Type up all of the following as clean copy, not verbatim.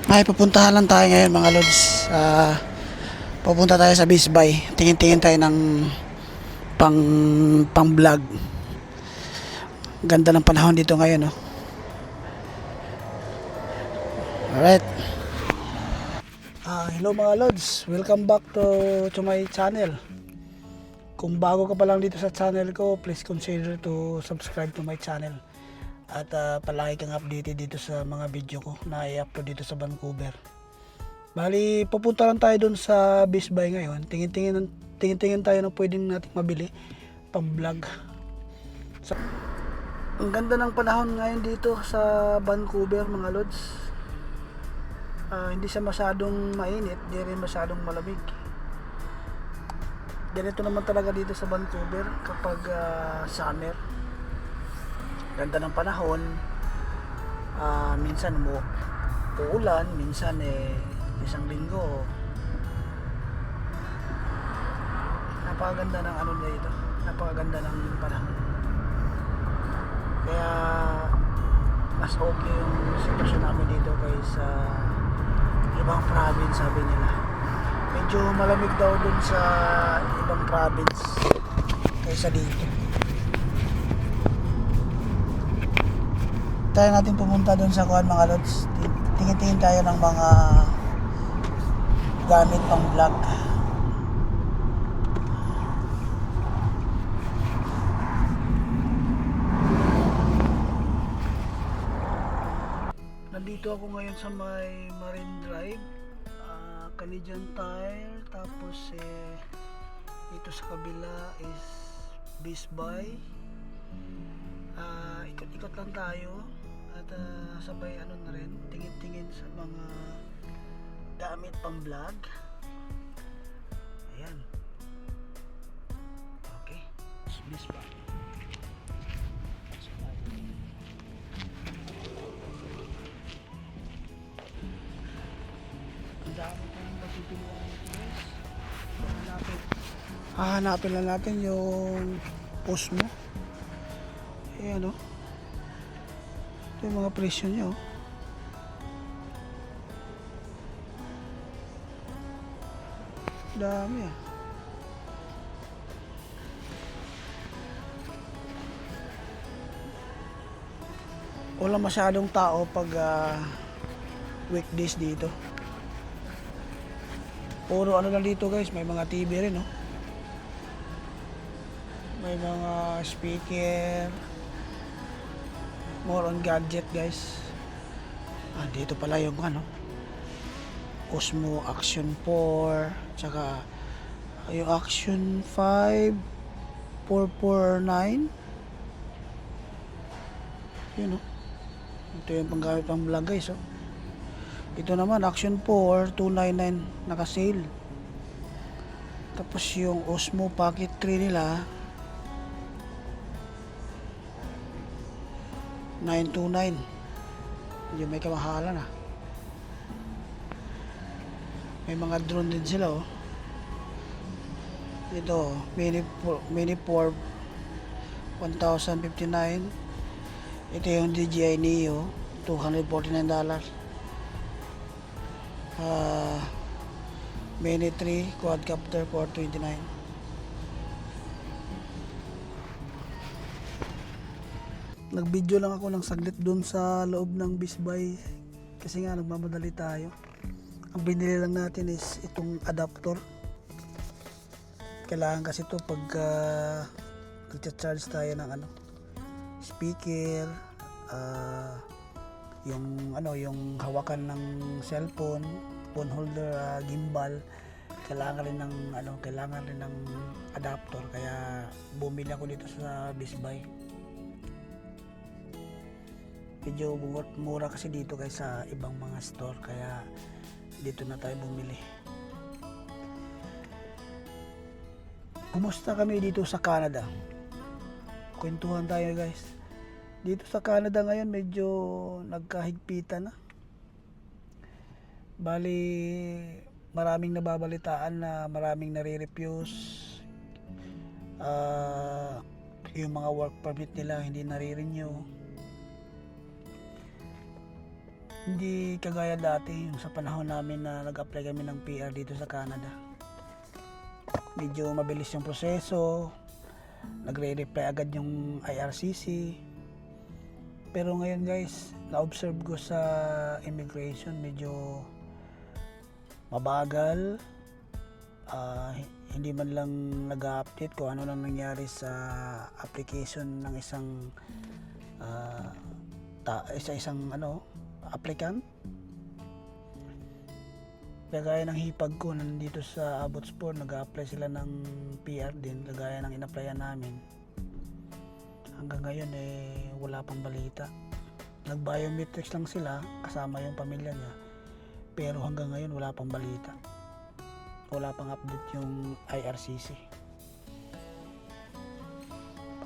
Ay, pupuntahan lang tayo ngayon mga lods. Pupunta tayo sa Bisbay. Tingin-tingin tayo ng pang pang vlog. Ganda ng panahon dito ngayon, no? Alright. Hello mga lods. Welcome back to my channel. Kung bago ka pa lang dito sa channel ko, please consider to subscribe to my channel. At palagi kang updated dito sa mga video ko na i-upload dito sa Vancouver. Bali, pupunta lang tayo dun sa Bisbay ngayon. Tingin-tingin tayo na pwedeng nating mabili pang vlog. Ang ganda ng panahon ngayon dito sa Vancouver mga lods. Hindi siya masyadong mainit, hindi rin masyadong malamig. Ganito naman talaga dito sa Vancouver kapag summer. Ganda ng panahon. Minsan uulan, minsan isang linggo. Napakaganda ng ano niya ito. Napakaganda ng panahon. Kaya mas okay yung sitwasyon namin dito kaysa ibang province, sabi nila. Medyo malamig daw dun sa ibang province kaysa dito. Tayo natin pumunta dun sa kuan mga lods. Tingin-tingin tayo ng mga gamit pang vlog. Nandito ako ngayon sa may Marine Drive, Canadian Tire, tapos dito sa kabila is Bisbay. Ikot-ikot lang tayo at sabay ano na rin, tingin-tingin sa mga gamit pang vlog. Ayan. Okay. Bisbay. Hahanapin lang natin yung Osmo. Ayan o. Ito yung mga presyo nyo. Dami ah. Wala masyadong tao pag weekdays dito. Puro ano lang dito guys, may mga TV rin, no? May mga speaker. More on gadget guys. Dito pala yung ano, Osmo Action 4, tsaka yung Action 5 449. Yun, no? Ito yung panggamit pang vlog guys, oh. Ito naman Action 4 299 naka-sale. Tapos yung Osmo Pocket 3 nila 929. Yung may kamahalan ah. May mga drone din sila, oh. Ito Mini 4 1059. Ito yung DJI Neo $249. Mini 3 quadcopter $429. Nag-video lang ako ng saglit doon sa loob ng Bisbay kasi nga nagmamadali tayo. Ang binili lang natin is itong adapter. Kailangan kasi ito pag nagcha-charge tayo ng ano, speaker, yung hawakan ng cellphone, phone holder, gimbal, kailangan rin ng adapter. Kaya bumili ako dito sa Bisbay. Medyo mura kasi dito kaysa ibang mga store, kaya dito na tayo bumili. Kumusta kami dito sa Canada? Kwentuhan tayo guys. Dito sa Canada ngayon medyo nagkahigpitan na. Bali, maraming nababalitaan na maraming nare-refuse. Yung mga work permit nila hindi nare-renew. Hindi kagaya dati yung sa panahon namin na nag-apply kami ng PR dito sa Canada. Medyo mabilis yung proseso, nagre-reply agad yung IRCC. Pero ngayon guys, na-observe ko sa immigration medyo mabagal. Hindi man lang nag-update kung ano lang nangyari sa application ng isang applicant. Kagaya ng hipag ko nandito sa Abbotsford, nag-apply sila ng PR din, kagaya ng in-applyan namin. Hanggang ngayon wala pang balita. Nag-biometrics lang sila kasama yung pamilya niya, pero hanggang ngayon wala pang balita. Wala pang update yung IRCC.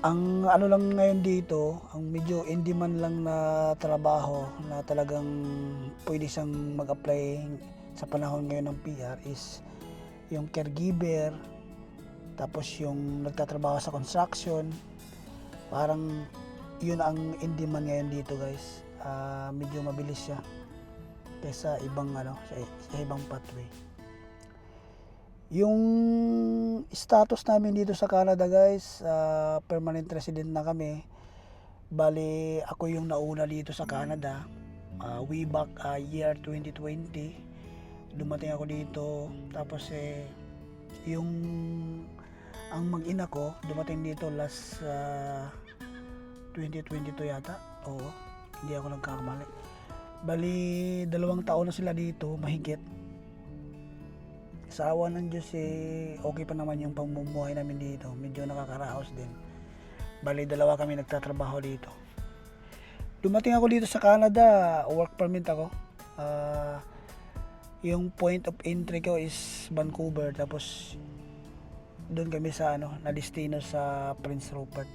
Ang ano lang ngayon dito, ang medyo hindi man lang na trabaho na talagang pwede siyang mag-apply sa panahon ngayon ng PR is yung caregiver, tapos yung nagtatrabaho sa construction. Parang yun ang in demand ngayon dito guys. Medyo mabilis siya kaysa ibang sa ibang pathway. Yung status namin dito sa Canada guys, permanent resident na kami. Bali ako yung nauna dito sa Canada, way back year 2020 dumating ako dito. Tapos yung ang mag-ina ko dumating dito last 2022 yata. Oo, hindi ako nagkakamali. Bali 2 taon na sila dito mahigit. Sa awa ng Diyos okay pa naman yung pamumuhay namin dito. Medyo nakakaraos din. Bali 2 kami nagtatrabaho dito. Dumating ako dito sa Canada, work permit ako. Yung point of entry ko is Vancouver, tapos doon kami sa na destino sa Prince Rupert.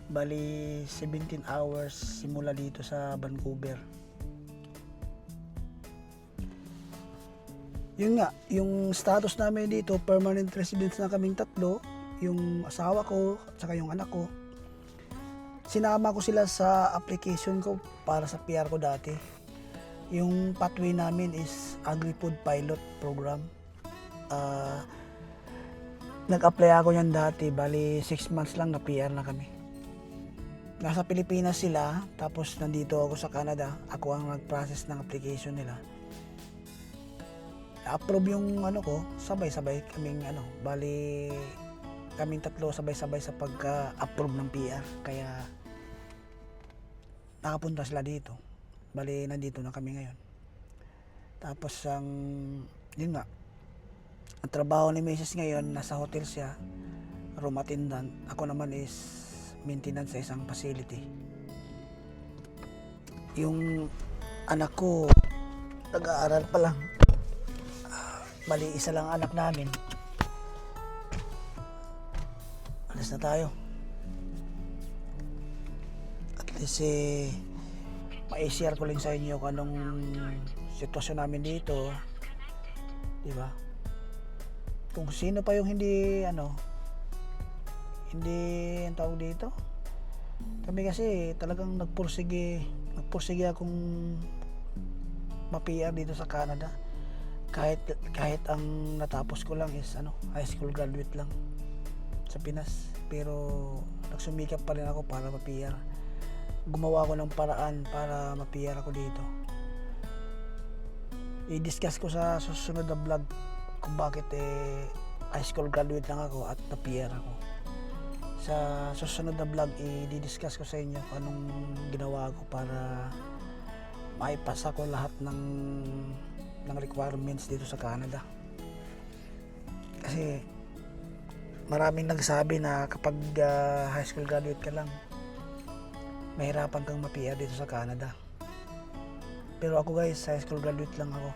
Bali 17 hours simula dito sa Vancouver. Yun nga, yung status namin dito, permanent residents na kaming 3, yung asawa ko at saka yung anak ko. Sinama ko sila sa application ko para sa PR ko dati. Yung pathway namin is Agri-Food Pilot Program. Nag-apply ako yan dati, bali 6 months lang na PR na kami. Nasa Pilipinas sila, tapos nandito ako sa Canada. Ako ang nag-process ng application nila. Approve yung ko, sabay-sabay kaming bali kaming 3 sabay-sabay sa pagka-approve ng PR, kaya nakapunta sila dito. Bali nandito na kami ngayon. Tapos yun nga, ang trabaho ni Mrs. ngayon nasa hotel siya, room attendant. Ako naman is maintenance sa isang facility. Yung anak ko nag-aaral pa lang. Bali, isa lang anak namin. Alis na tayo. At least ma-share ko lang sa inyo kung anong sitwasyon namin dito. Diba? Kung sino pa yung hindi ang tawag dito. Kami kasi talagang nagpursige akong ma-PR dito sa Canada. Kahit ang natapos ko lang is high school graduate lang sa Pinas, pero nagsumikap pa rin ako para ma-PR. Gumawa ko ng paraan para ma-PR ako dito. I-discuss ko sa susunod na vlog kung bakit high school graduate lang ako at na-PR ako. Sa susunod na vlog i-discuss ko sa inyo kung anong ginawa ko para maipasa ko lahat ng requirements dito sa Canada. Kasi maraming nagsabi na kapag high school graduate ka lang, mahirapan kang ma-PR dito sa Canada. Pero ako guys, high school graduate lang ako.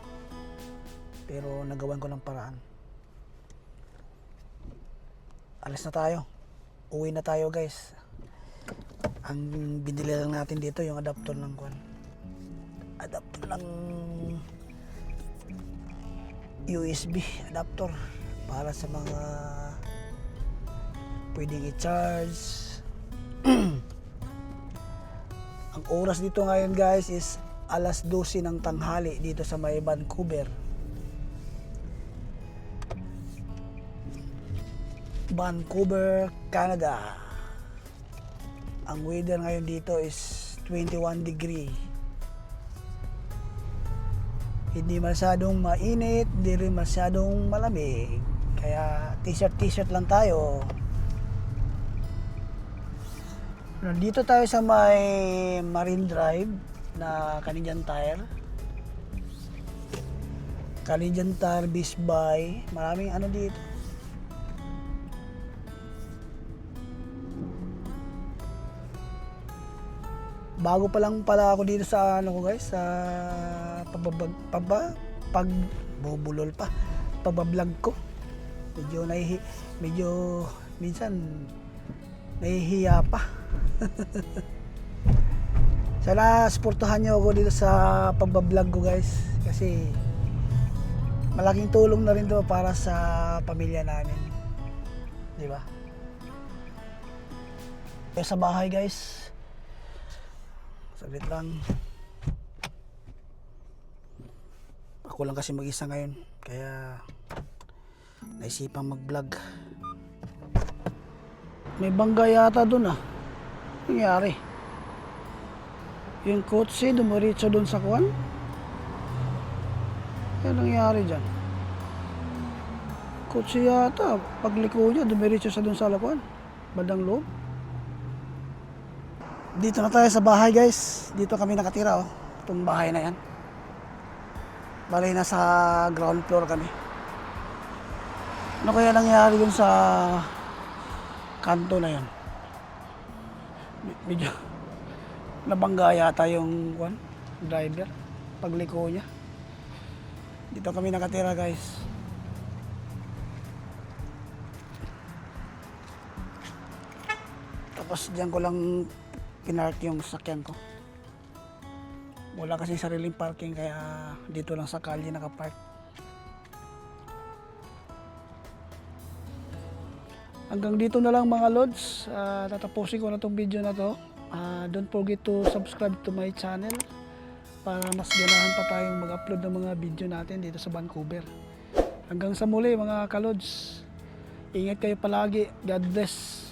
Pero nagawan ko ng paraan. Alis na tayo. Uwi na tayo guys. Ang binili lang natin dito yung adapter ng USB adapter para sa mga pwedeng i-charge. Ang oras dito ngayon guys is alas 12 ng tanghali dito sa may Vancouver. Vancouver, Canada. Ang weather ngayon dito is 21 degree. Hindi masyadong mainit, hindi rin masyadong malamig. Kaya t-shirt lang tayo. Nandito tayo sa may Marine Drive na Canadian Tire. Canadian Tire Best Buy. Maraming ano dito. Bago pa lang pala ako dito sa ano ko guys, sa pagbubulol pa, pabablog ko. Medyo minsan nahihiya pa. Sana suportahan niyo ako dito sa pagbablog ko guys, kasi malaking tulong na rin 'to para sa pamilya namin. 'Di ba? Sa bahay guys. Saglit lang. Ako lang kasi mag-isa ngayon, kaya naisipang mag-vlog. May bangga yata dun ah. Nangyari? Yung kotse dumiretso dun sa kuwan? Ano nangyari dyan? Kotse yata, pagliko niya dumiretso sa dun sa lakuan, bandang loob. Dito na tayo sa bahay guys. Dito kami nakatira oh. Itong bahay na yan. Bali nasa ground floor kami. Ano kaya nangyari dun sa kanto na yan? Medyo nabangga yata yung driver pagliko niya. Dito kami nakatira guys. Tapos diyan ko lang pinark yung sasakyan ko. Wala kasi sariling parking, kaya dito lang sa kalye nakapark. Hanggang dito na lang mga lods. Tatapusin ko na tong video na to. Don't forget to subscribe to my channel para mas ganahan pa tayong mag-upload ng mga video natin dito sa Vancouver. Hanggang sa muli mga kalods. Ingat kayo palagi. God bless.